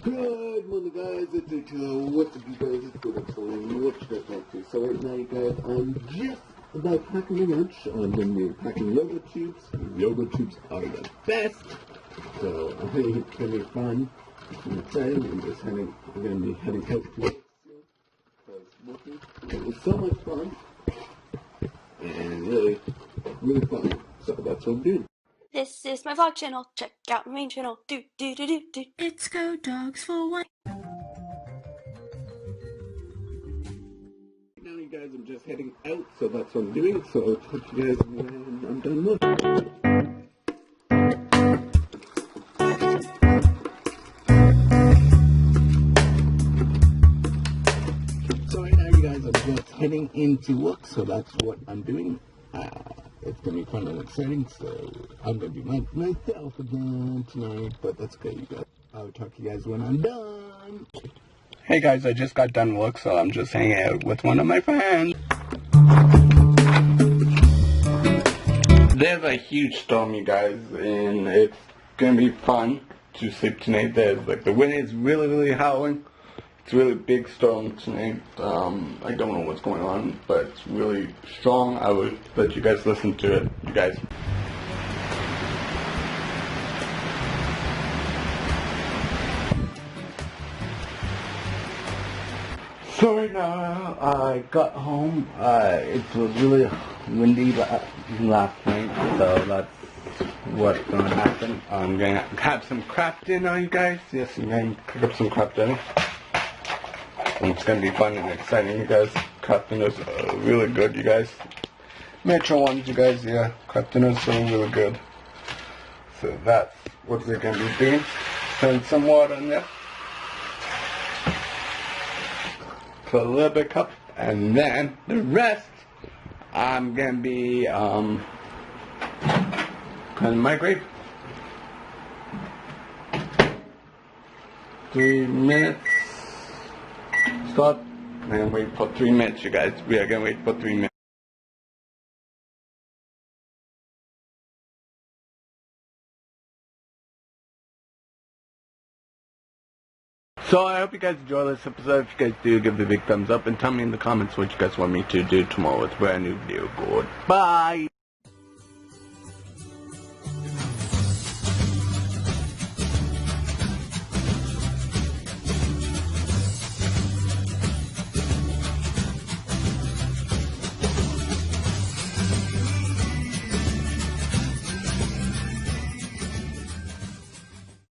Good morning, guys. It's what's up, you guys? It's good. So what you guys up to? So right now, you guys, I'm just about packing my lunch. I'm going to be packing yoga tubes. Yoga tubes are the best. So I think it's going to be fun and exciting. I'm going to be heading out to work soon. Because it was so much fun and really fun. So that's what I'm doing. This is my vlog channel. Check out my main channel. Do. It's Go Dogs for One. Right now, you guys, I'm just heading out, so that's what I'm doing. So I'll talk to you guys when I'm done with it. So right now, you guys, I'm just heading into work, so that's what I'm doing. It's going to be fun and exciting, so I'm going to be myself again tonight, but that's okay, you guys. I'll talk to you guys when I'm done. Hey guys, I just got done work, so I'm just hanging out with one of my friends. There's a huge storm, you guys, and it's going to be fun to sleep tonight. The wind is really howling. It's a really big storm tonight. I don't know what's going on, but it's really strong. I would let you guys listen to it, you guys. So right now, I got home. It was really windy last night, so that's what's gonna happen. I'm gonna have some crap dinner, you guys. Yes, I'm gonna cook up some crap dinner. And it's gonna be fun and exciting, you guys. Crap dinners are really good, you guys. Metro ones, you guys, yeah. Crap dinners are really good. So that's what we're gonna be doing. Putting some water in there. Put a little bit cup, and then the rest I'm gonna be putting in my grave. 3 minutes. Stop and wait for 3 minutes, you guys. We are gonna wait for 3 minutes. So I hope you guys enjoy this episode. If you guys do, give it a big thumbs up and tell me in the comments what you guys want me to do tomorrow with a brand new video. Goodbye!